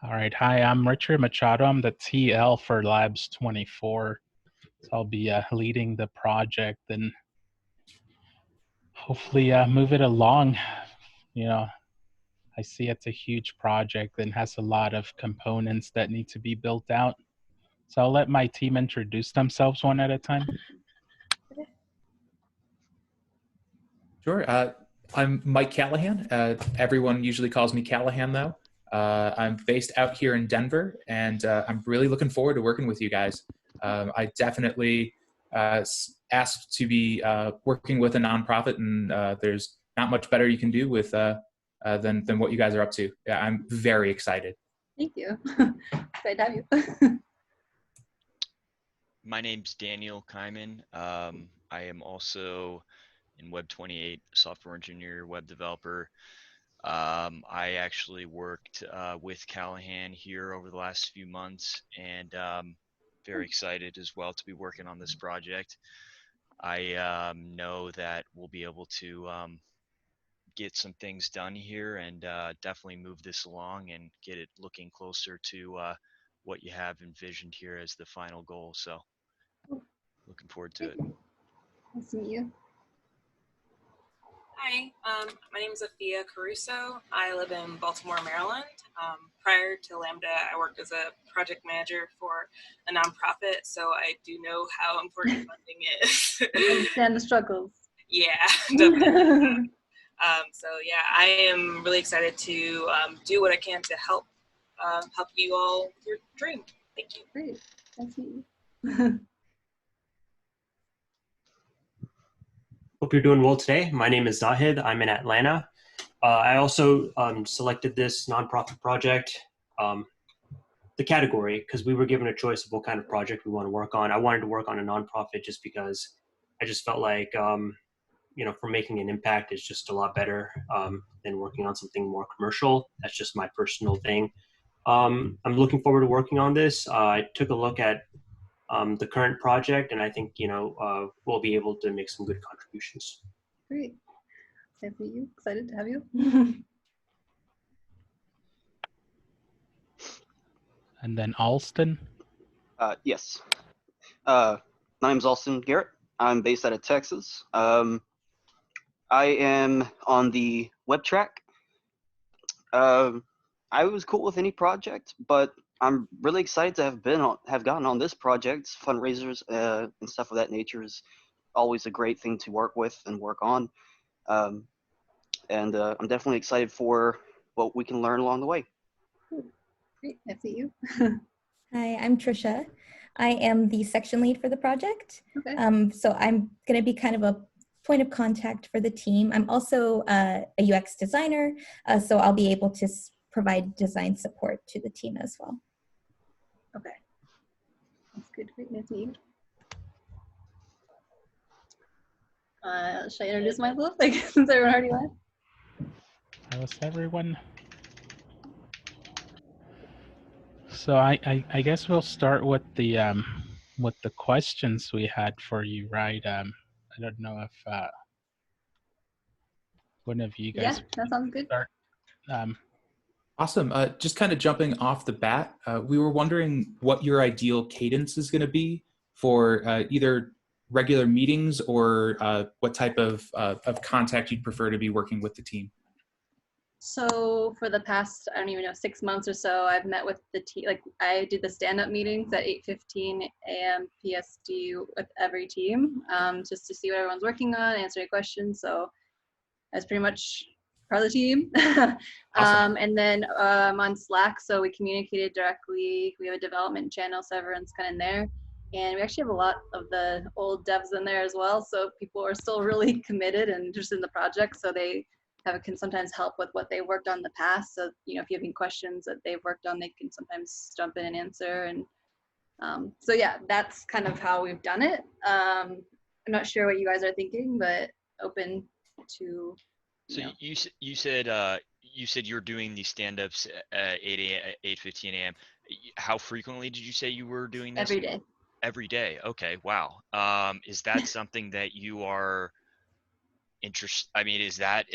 All right. Hi, I'm Richard Machado. I'm the TL for Labs24. So I'll be leading the project and hopefully move it along. You know, I see it's a huge project and has a lot of components that need to be built out. So I'll let my team introduce themselves one at a time. Sure. I'm Mike Callahan. Everyone usually calls me Callahan, though. I'm based out here in Denver, and I'm really looking forward to working with you guys. I definitely asked to be working with a nonprofit, and there's not much better you can do with than what you guys are up to. Yeah, I'm very excited. Thank you. Excited to have you. My name's Daniel Kyman. I am also in Web28, software engineer, web developer. I actually worked with Callahan here over the last few months, and very excited as well to be working on this project. I know that we'll be able to get some things done here and definitely move this along and get it looking closer to what you have envisioned here as the final goal. So looking forward to it. Nice to meet you. Hi, my name is Afia Caruso. I live in Baltimore, Maryland. Prior to Lambda, I worked as a project manager for a nonprofit, so I do know how important funding is. I understand the struggles. Yeah, definitely. So yeah, I am really excited to do what I can to help you all with your dream. Thank you. Great. Nice to meet you. Hope you're doing well today. My name is Zahid. I'm in Atlanta. I also selected this nonprofit project, the category, because we were given a choice of what kind of project we want to work on. I wanted to work on a nonprofit just because I just felt like, for making an impact is just a lot better than working on something more commercial. That's just my personal thing. I'm looking forward to working on this. I took a look at the current project, and I think we'll be able to make some good contributions. Great. Nice to meet you. Excited to have you. And then Alston. Yes. My name is Alston Garrett. I'm based out of Texas. I am on the web track. I was cool with any project, but I'm really excited to have gotten on this project. Fundraisers and stuff of that nature is always a great thing to work with and work on. I'm definitely excited for what we can learn along the way. Great. Nice to meet you. Hi, I'm Trisha. I am the section lead for the project. Okay. So I'm going to be kind of a point of contact for the team. I'm also a UX designer, so I'll be able to provide design support to the team as well. Okay. That's good. Great. Nice to meet you. Should I introduce myself? Since everyone already went. How's everyone? So I guess we'll start with the questions we had for you, right? I don't know if one of you guys. Yeah, that sounds good. Start. Awesome. Just kind of jumping off the bat, we were wondering what your ideal cadence is going to be for either regular meetings or what type of contact you'd prefer to be working with the team. So for the past, I don't even know, 6 months or so, I've met with the team. Like I did the stand-up meetings at 8:15 a.m. PST with every team, just to see what everyone's working on, answer any questions. So that's pretty much part of the team. Awesome. And then on Slack, so we communicated directly. We have a development channel, so everyone's kind of in there. And we actually have a lot of the old devs in there as well. So people are still really committed and interested in the project. So they can sometimes help with what they worked on in the past. So, if you have any questions that they've worked on, they can sometimes jump in and answer. And so, yeah, that's kind of how we've done it. I'm not sure what you guys are thinking, but open to. So you said you're doing these stand-ups at 8:15 a.m. How frequently did you say you were doing this? Every day. Every day. Okay. Wow. Is that something that you are interested? I mean, is that?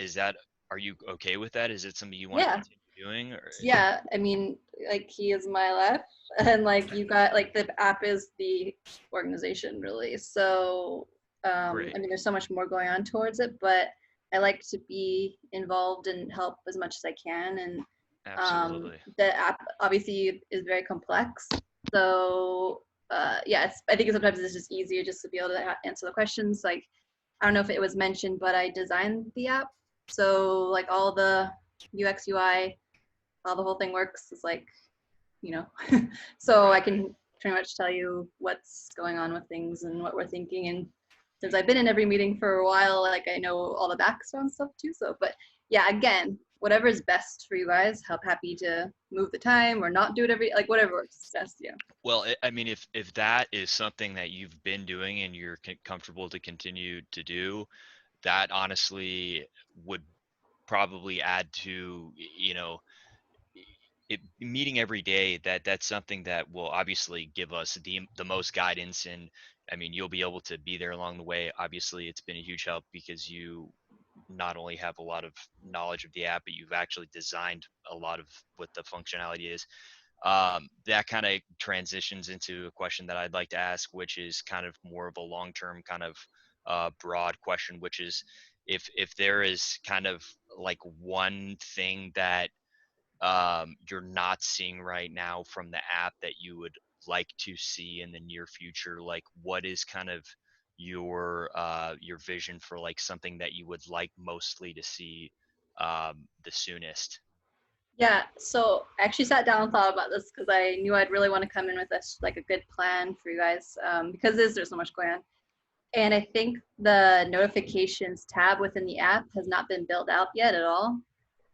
Are you okay with that? Is it something you want to continue doing? Or? Yeah. I mean, like he is my life, and like you got like the app is the organization really. So I Great. mean, there's so much more going on towards it, but I like to be involved and help as much as I can. And Absolutely. the app obviously is very complex. So yeah, I think sometimes it's just easier just to be able to answer the questions. Like, I don't know if it was mentioned, but I designed the app. So like all the UX, UI, how the whole thing works is like, you know, so I can pretty much tell you what's going on with things and what we're thinking. And since I've been in every meeting for a while, like I know all the background stuff too. So, but yeah, again, whatever is best for you guys, happy to move the time or not do it like whatever works best. Yeah. Well, I mean, if that is something that you've been doing and you're comfortable to continue to do, that honestly would probably add to, you know, meeting every day. That's something that will obviously give us the most guidance. And I mean, you'll be able to be there along the way. Obviously, it's been a huge help because you not only have a lot of knowledge of the app, but you've actually designed a lot of what the functionality is. That kind of transitions into a question that I'd like to ask, which is kind of more of a long-term kind of broad question, which is if there is kind of like one thing that you're not seeing right now from the app that you would like to see in the near future, like what is kind of your vision for like something that you would like mostly to see the soonest? Yeah, so I actually sat down and thought about this because I knew I'd really want to come in with like a good plan for you guys because there's so much going on. And I think the notifications tab within the app has not been built out yet at all.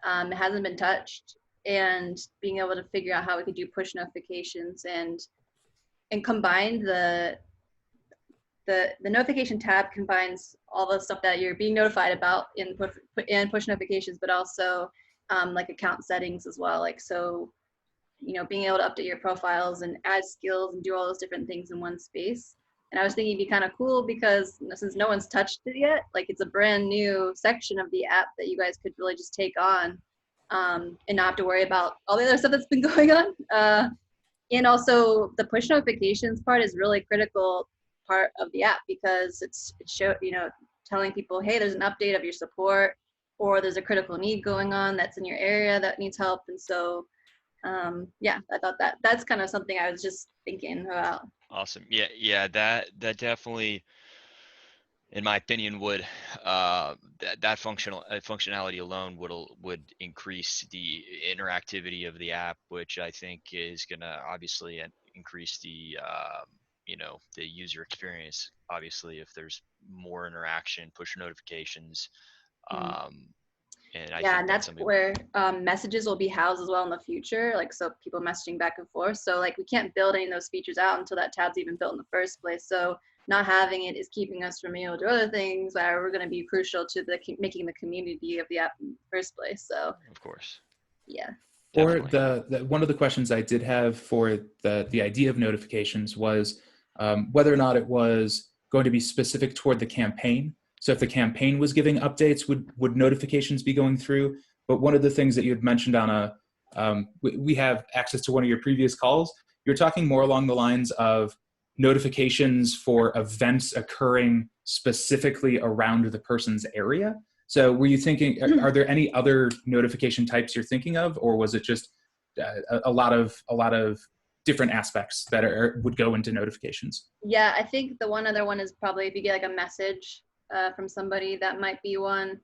It hasn't been touched. And being able to figure out how we could do push notifications and combine the notification tab combines all the stuff that you're being notified about in push notifications, but also like account settings as well. Like, so, you know, being able to update your profiles and add skills and do all those different things in one space. And I was thinking it'd be kind of cool because since no one's touched it yet, like it's a brand new section of the app that you guys could really just take on and not have to worry about all the other stuff that's been going on. And also the push notifications part is really critical part of the app because it telling people, hey, there's an update of your support or there's a critical need going on that's in your area that needs help. And so yeah, I thought that's kind of something I was just thinking about. Awesome. Yeah, that definitely, in my opinion, would that functionality alone would increase the interactivity of the app, which I think is going to obviously increase the the user experience. Obviously, if there's more interaction, push notifications, and I Yeah, think and that's that's something. where messages will be housed as well in the future, like so people messaging back and forth. So like we can't build any of those features out until that tab's even built in the first place. So not having it is keeping us from being able to do other things that are going to be crucial to making the community of the app in the first place. So Of course. yeah. Or Definitely. the one of the questions I did have for the idea of notifications was whether or not it was going to be specific toward the campaign. So if the campaign was giving updates, would notifications be going through? But one of the things that you had mentioned on we have access to one of your previous calls. You're talking more along the lines of notifications for events occurring specifically around the person's area. So were you thinking, are there any other notification types you're thinking of, or was it just a lot of different aspects that would go into notifications? Yeah, I think the one other one is probably if you get like a message from somebody, that might be one.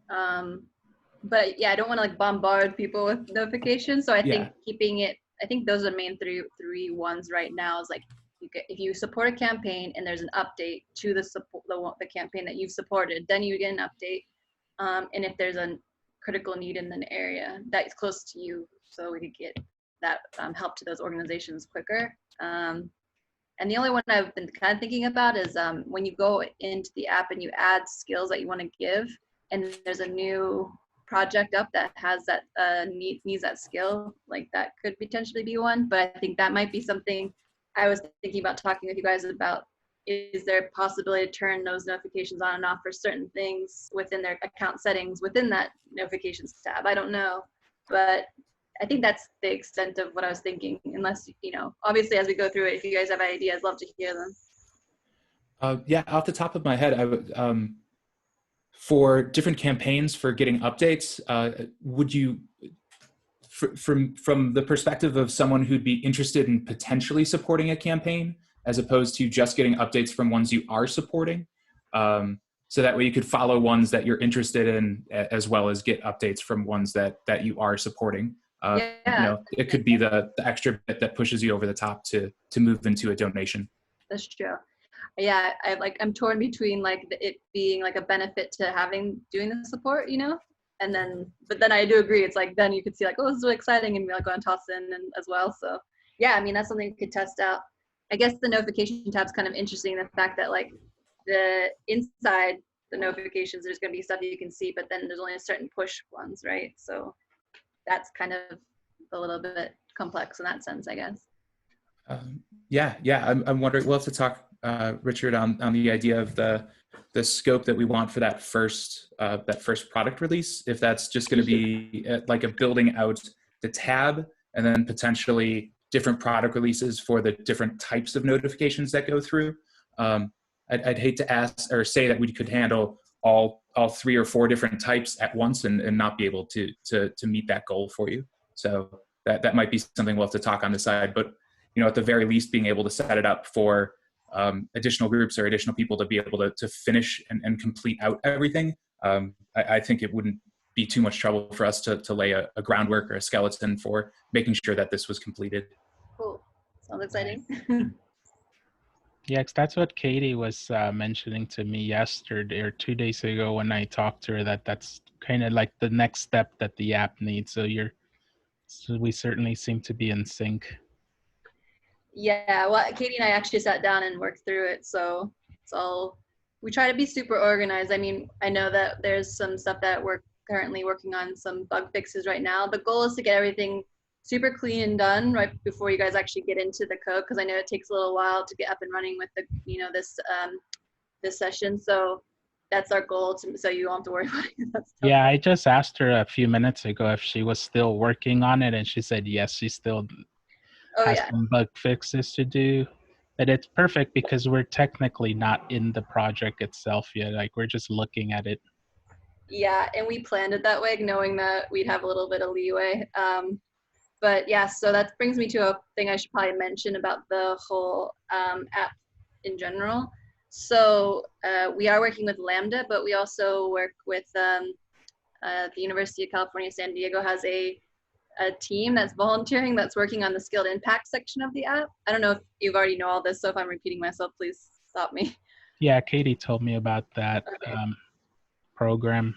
But yeah, I don't want to like bombard people with notifications. So I think keeping it, I think those are the main three ones right now is like, if you support a campaign and there's an update to the campaign that you've supported, then you get an update. And if there's a critical need in an area that is close to you, so we could get that help to those organizations quicker. And the only one I've been kind of thinking about is when you go into the app and you add skills that you want to give, and there's a new project up that has that needs that skill, like that could potentially be one. But I think that might be something I was thinking about talking with you guys about. Is there a possibility to turn those notifications on and off for certain things within their account settings within that notifications tab? I don't know, but I think that's the extent of what I was thinking, unless, obviously as we go through it, if you guys have ideas, love to hear them. Yeah, off the top of my head, I would, for different campaigns for getting updates, would you, from the perspective of someone who'd be interested in potentially supporting a campaign, as opposed to just getting updates from ones you are supporting, so that way you could follow ones that you're interested in, as well as get updates from ones that you are supporting. It could be the extra bit that pushes you over the top to move into a donation. That's true. Yeah, I'm torn between it being like a benefit to doing the support, and then, but then I do agree. It's then you could see oh, this is really exciting, and go and toss in and as well. So yeah, I mean, that's something you could test out. I guess the notification tab's kind of interesting. The fact that the inside the notifications, there's going to be stuff you can see, but then there's only a certain push ones, right? So that's kind of a little bit complex in that sense, I guess. Yeah. I'm wondering. We'll have to talk, Richard, on the idea of the scope that we want for that first product release. If that's just going to be like a building out the tab, and then potentially different product releases for the different types of notifications that go through. I'd hate to ask or say that we could handle all 3 or 4 different types at once and not be able to meet that goal for you. So that might be something we'll have to talk on the side. But at the very least, being able to set it up for additional groups or additional people to be able to finish and complete out everything. I think it wouldn't be too much trouble for us to lay a groundwork or a skeleton for making sure that this was completed. Cool. Sounds exciting. Yeah, 'cause that's what Katie was mentioning to me yesterday or 2 days ago when I talked to her, that's kind of like the next step that the app needs. So we certainly seem to be in sync. Yeah, well, Katie and I actually sat down and worked through it. So we try to be super organized. I mean, I know that there's some stuff that we're currently working on, some bug fixes right now. The goal is to get everything super clean and done right before you guys actually get into the code, because I know it takes a little while to get up and running with this session. So that's our goal, so you won't have to worry about it. Yeah, I just asked her a few minutes ago if she was still working on it, and she said yes, she still has some bug fixes to do. But it's perfect because we're technically not in the project itself yet. We're just looking at it. Yeah, and we planned it that way, knowing that we'd have a little bit of leeway. But yeah, so that brings me to a thing I should probably mention about the whole app in general. So we are working with Lambda, but we also work with the University of California, San Diego has a team that's volunteering that's working on the skilled impact section of the app. I don't know if you've already know all this, so if I'm repeating myself, please stop me. Yeah, Katie told me about that program.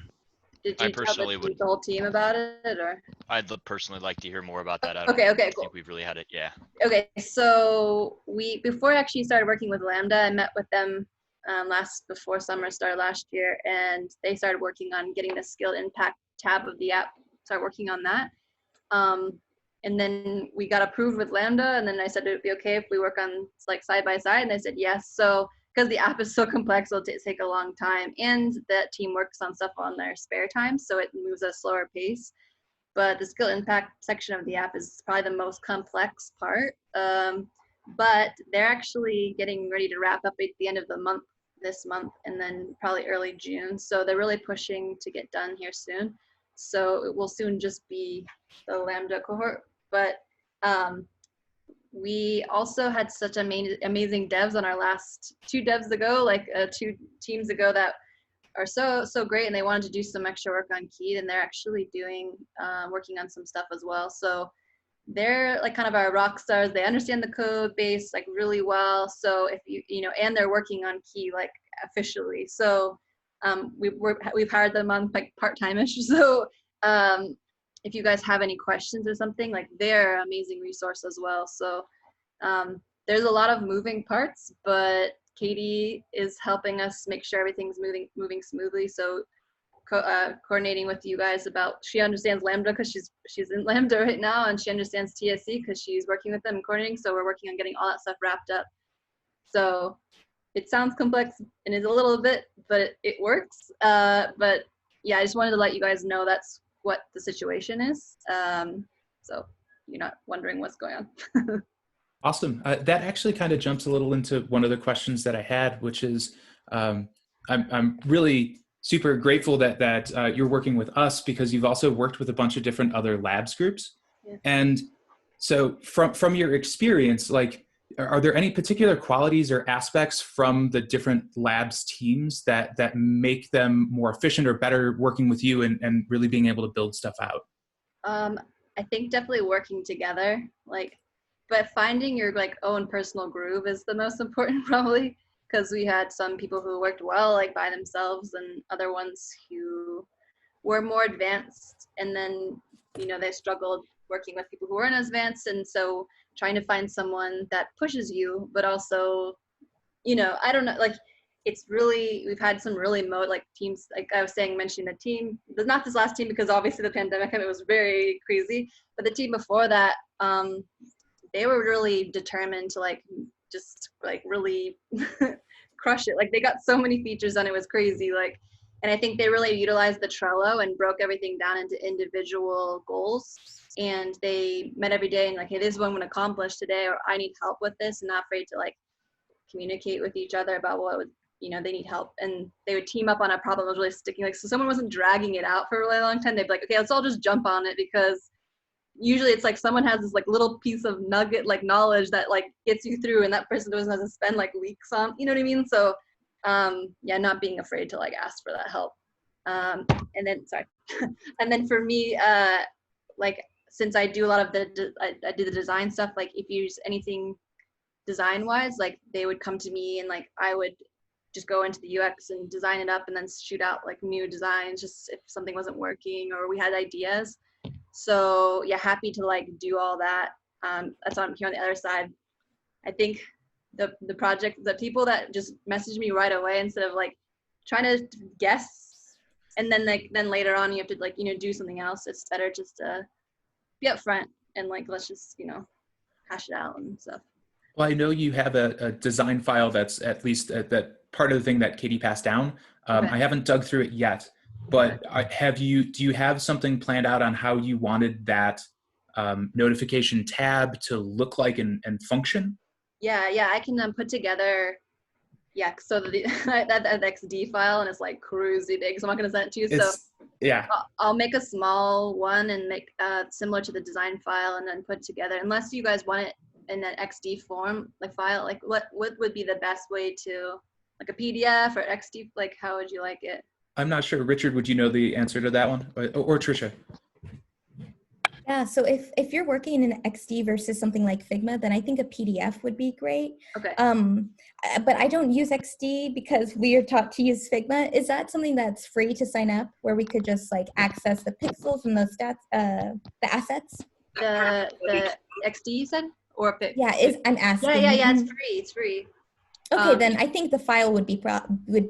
Did you tell the whole team about it, or? I'd personally like to hear more about that. Okay, cool. I think we've really had it, yeah. Okay, so before I actually started working with Lambda, I met with them before summer started last year, and they started working on getting the skilled impact tab of the app, start working on that. And then we got approved with Lambda, and then I said it would be okay if we work on side by side, and they said yes. So because the app is so complex, it'll take a long time, and that team works on stuff on their spare time, so it moves at a slower pace. But the skill impact section of the app is probably the most complex part. But they're actually getting ready to wrap up at the end of the month, this month, and then probably early June. So they're really pushing to get done here soon. So it will soon just be the Lambda cohort. But we also had such amazing devs on our last 2 devs ago, 2 teams ago, that are so great, and they wanted to do some extra work on Key, and they're actually working on some stuff as well. So they're kind of our rock stars. They understand the code base really well. So if and they're working on Key officially. So we've hired them on part-time-ish. So if you guys have any questions or something, they're an amazing resource as well. So there's a lot of moving parts, but Katie is helping us make sure everything's moving smoothly. So coordinating with you guys she understands Lambda because she's in Lambda right now, and she understands TSC because she's working with them and coordinating. So we're working on getting all that stuff wrapped up. So it sounds complex and is a little bit, but it works. But yeah, I just wanted to let you guys know that's what the situation is. so you're not wondering what's going on. Awesome. That actually kind of jumps a little into one of the questions that I had, which is I'm really super grateful that you're working with us, because you've also worked with a bunch of different other labs groups. Yeah. And so from your experience, like, are there any particular qualities or aspects from the different labs teams that make them more efficient or better working with you and really being able to build stuff out? I think definitely working together, but finding your own personal groove is the most important probably, because we had some people who worked well by themselves and other ones who were more advanced, and then they struggled working with people who weren't as advanced, and so trying to find someone that pushes you, but also I don't know, it's really, we've had some really teams, like I was saying, mentioning the team, but not this last team because obviously the pandemic and it was very crazy, but the team before that, they were really determined to just really crush it. They got so many features done, it was crazy. And I think they really utilized the Trello and broke everything down into individual goals. And they met every day and hey, this is what I'm going to accomplish today, or I need help with this, and not afraid to communicate with each other about what would, they need help. And they would team up on a problem that was really sticking. So someone wasn't dragging it out for a really long time. They'd be like, okay, let's all just jump on it, because usually it's someone has this little piece of nugget knowledge that gets you through, and that person doesn't have to spend weeks on, you know what I mean? So yeah, not being afraid to ask for that help. And then for me, since I do a lot of I do the design stuff, if you use anything design wise, they would come to me, and I would just go into the UX and design it up and then shoot out new designs just if something wasn't working or we had ideas. So yeah, happy to do all that. That's why I'm here on the other side. I think the people that just message me right away instead of trying to guess, and then then later on you have to do something else. It's better just to be upfront and let's just hash it out and stuff. Well, I know you have a design file that's at least that part of the thing that Katie passed down. Okay. I haven't dug through it yet, but do you have something planned out on how you wanted that notification tab to look like and function? Yeah, I can put together, so that XD file, and it's crazy big, so I'm not gonna send it to you. So yeah, I'll make a small one and make similar to the design file, and then put together, unless you guys want it in an XD form, file, what would be the best way to, a PDF or XD, how would you like it? I'm not sure. Richard, would you know the answer to that one, or Tricia? Yeah, so if you're working in XD versus something like Figma, then I think a PDF would be great. Okay. But I don't use XD because we are taught to use Figma. Is that something that's free to sign up, where we could just access the pixels and the stats, the assets? The XD you said, or Fig? Yeah, I'm asking. Yeah, it's free. Okay, then I think the file would be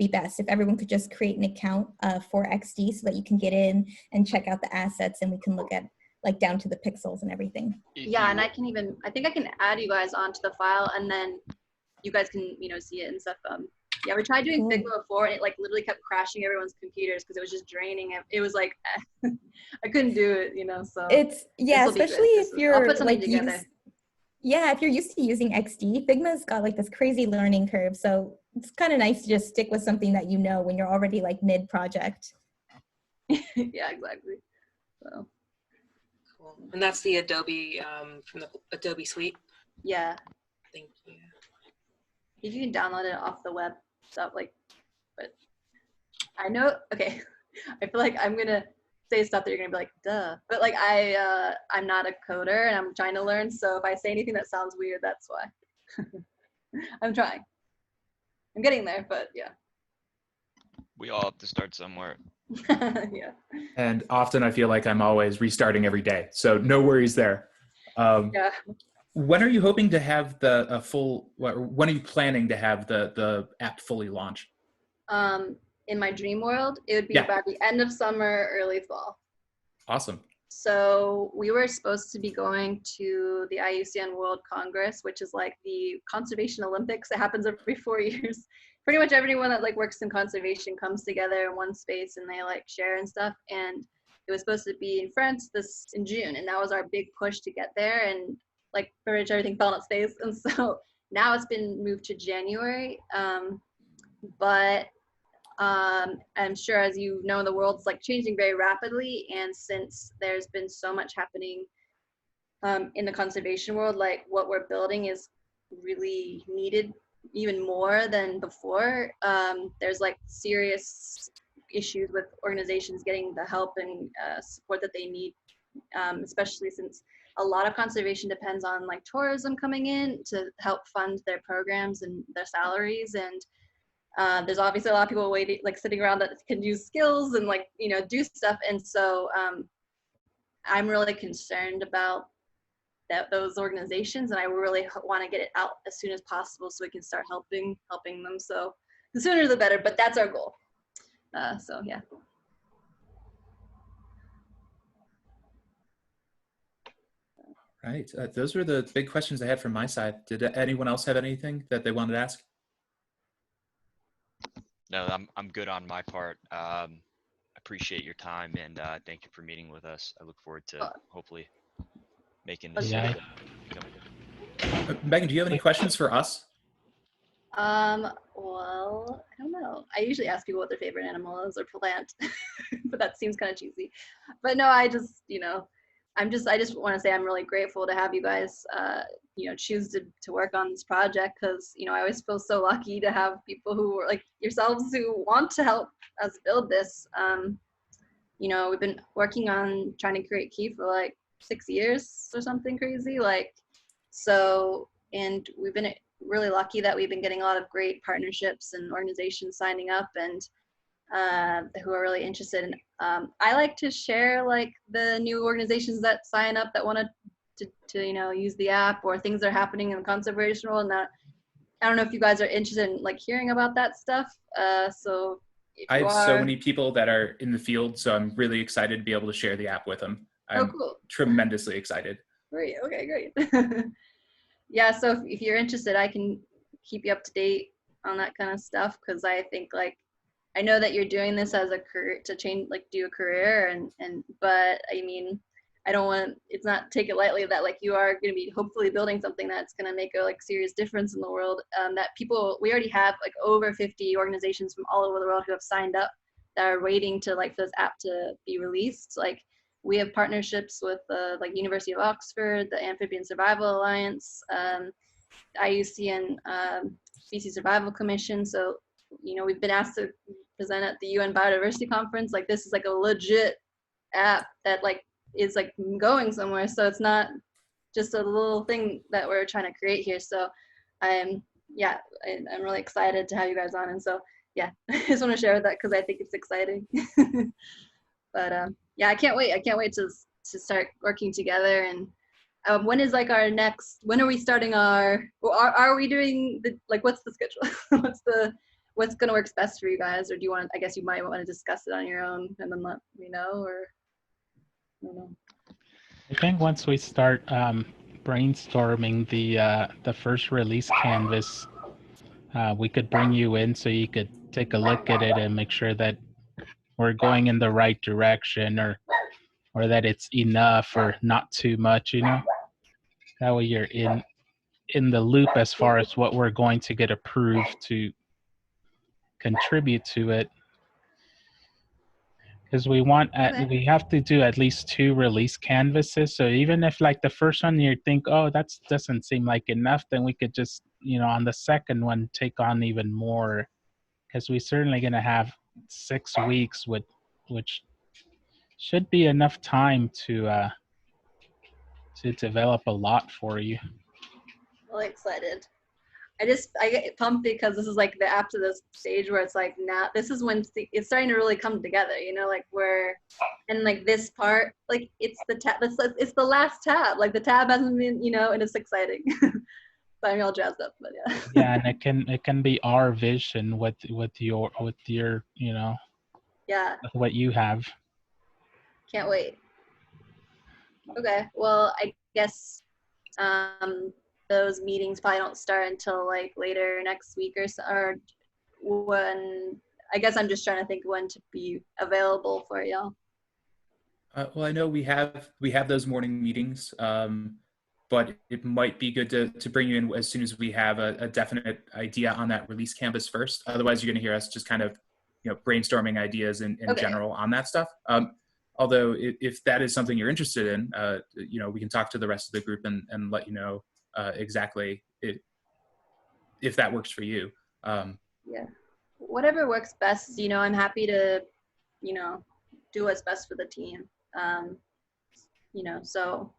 best if everyone could just create an account for XD, so that you can get in and check out the assets, and we can look at down to the pixels and everything. Yeah, and I think I can add you guys onto the file, and then you guys can see it and stuff. Yeah, we tried doing Figma before, and it literally kept crashing everyone's computers because it was just draining. It was I couldn't do it, so it's especially if you're I'll put something together. If you're used to using XD, Figma's got this crazy learning curve, so it's kind of nice to just stick with something that when you're already mid project. Yeah, exactly. So cool. And that's the Adobe from the Adobe Suite. Yeah. Thank you. If you can download it off the web stuff, but I know. Okay, I feel I'm gonna say stuff that you're gonna be duh, but I'm not a coder and I'm trying to learn, so if I say anything that sounds weird, that's why. I'm trying. I'm getting there, but yeah. We all have to start somewhere. Yeah. And often I feel I'm always restarting every day, so no worries there. Yeah. When are you hoping to have when are you planning to have the app fully launched? In my dream world, it would be about the end of summer, early fall. Awesome. So we were supposed to be going to the IUCN World Congress, which is the Conservation Olympics. It happens every 4 years. Pretty much everyone that works in conservation comes together in one space, and they share and stuff. And it was supposed to be in France in June, and that was our big push to get there. And like pretty much everything fell on its face, and so now it's been moved to January. But I'm sure, as you know, the world's like changing very rapidly, and since there's been so much happening in the conservation world, like what we're building is really needed even more than before. There's like serious issues with organizations getting the help and support that they need, especially since a lot of conservation depends on like tourism coming in to help fund their programs and their salaries. And there's obviously a lot of people waiting, like sitting around that can use skills and like, you know, do stuff. And so I'm really concerned about those organizations, and I really want to get it out as soon as possible so we can start helping them. So the sooner the better, but that's our goal. So yeah. Right. Those were the big questions I had from my side. Did anyone else have anything that they wanted to ask? No, I'm good on my part. Appreciate your time, and thank you for meeting with us. I look forward to hopefully making this. Yeah. Megan, do you have any questions for us? Well, I don't know. I usually ask people what their favorite animal is or plant, but that seems kind of cheesy. But no, I just, you know, I just want to say I'm really grateful to have you guys, you know, choose to work on this project, because, you know, I always feel so lucky to have people who are like yourselves who want to help us build this. You know, we've been working on trying to create Key for like 6 years or something crazy, like, so, and we've been really lucky that we've been getting a lot of great partnerships and organizations signing up and who are really interested in. I like to share like the new organizations that sign up that want to you know, use the app, or things that are happening in the conservation world. And that, I don't know if you guys are interested in like hearing about that stuff. So if I you have are, so many people that are in the field, so I'm really excited to be able to share the app with them. I'm cool. tremendously excited. Great. Okay, great. Yeah, so if you're interested, I can keep you up to date on that kind of stuff, because I think like, I know that you're doing this as a career to change, like do a career, and but I mean, I don't want, it's not take it lightly that like you are going to be hopefully building something that's going to make a like serious difference in the world. That people, we already have like over 50 organizations from all over the world who have signed up that are waiting to like for this app to be released. Like, we have partnerships with like University of Oxford, the Amphibian Survival Alliance, IUCN Species Survival Commission. So, you know, we've been asked to present at the UN Biodiversity Conference. Like, this is like a legit app that like is like going somewhere. So it's not just a little thing that we're trying to create here. So I'm really excited to have you guys on. And so yeah, I just want to share that because I think it's exciting. But yeah, I can't wait. I can't wait to start working together. And when is like our next, when are we starting our, or are we doing the, like, what's the schedule? what's going to work best for you guys? Or do you want, I guess you might want to discuss it on your own and then let me know, or I don't know. I think once we start brainstorming the first release canvas, we could bring you in so you could take a look at it and make sure that we're going in the right direction, or that it's enough or not too much, you know. That way you're in the loop as far as what we're going to get approved to contribute to it. Because we want we have to do at least 2 release canvases. So even if like the first one you think, oh, that doesn't seem like enough, then we could just, you know, on the second one take on even more, because we're certainly going to have 6 weeks, which should be enough time to develop a lot for you. Really excited. I get pumped because this is like the after this stage where it's like, now this is when it's starting to really come together, you know, like and like this part, like it's the tab, it's the last tab, like the tab hasn't been, you know, and it's exciting. So I'm all jazzed up, but yeah. Yeah, and it can be our vision with your you know, yeah, what you have. Can't wait. Okay, well, I guess those meetings probably don't start until like later next week or so, or when, I guess I'm just trying to think when to be available for y'all. Well, I know we have those morning meetings, but it might be good to bring you in as soon as we have a definite idea on that release canvas first. Otherwise, you're going to hear us just kind of, brainstorming ideas in Okay. general on that stuff. Although if that is something you're interested in, we can talk to the rest of the group and let you know exactly if that works for you. Yeah, whatever works best. I'm happy to, do what's best for the team. So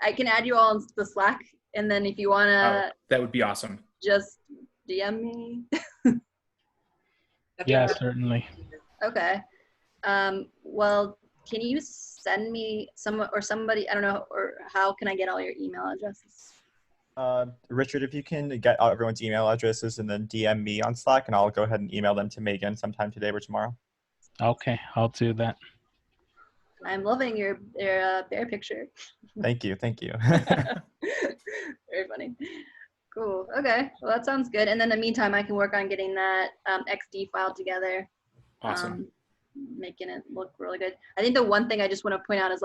I can add you all into the Slack, and then if you wanna, that would be awesome. just DM me. Yeah, certainly. Okay. Well, can you send me somebody, I don't know, or how can I get all your email addresses? Richard, if you can get everyone's email addresses and then DM me on Slack, and I'll go ahead and email them to Megan sometime today or tomorrow. Okay, I'll do that. I'm loving your bear picture. Thank you. Very funny. Cool. Okay. Well, that sounds good. And then in the meantime, I can work on getting that XD file together. Awesome. Making it look really good. I think the one thing I just want to point out is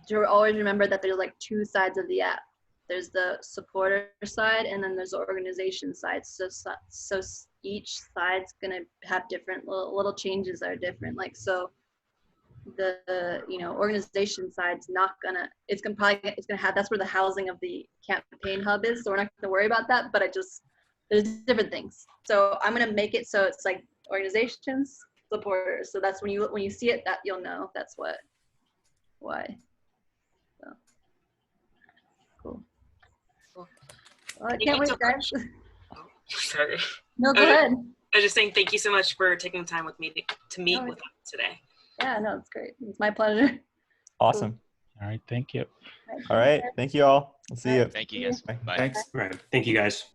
to always remember that there's two sides of the app. There's the supporter side, and then there's the organization side. So each side's gonna have different little changes that are different. So the organization side's not gonna. It's gonna have. That's where the housing of the campaign hub is. So we're not gonna worry about that. But there's different things. So I'm gonna make it so it's organizations, supporters. So that's when you see it, that you'll know that's why. So cool. Well, I can't wait, guys. Sorry. No, go ahead. I was just saying thank you so much for taking the time with me to meet with us today. Yeah, no, it's great. It's my pleasure. Awesome. All right, thank you. All right. Thank you all. I'll see you. Thank you guys. Bye. Thanks. All right. Thank you, guys.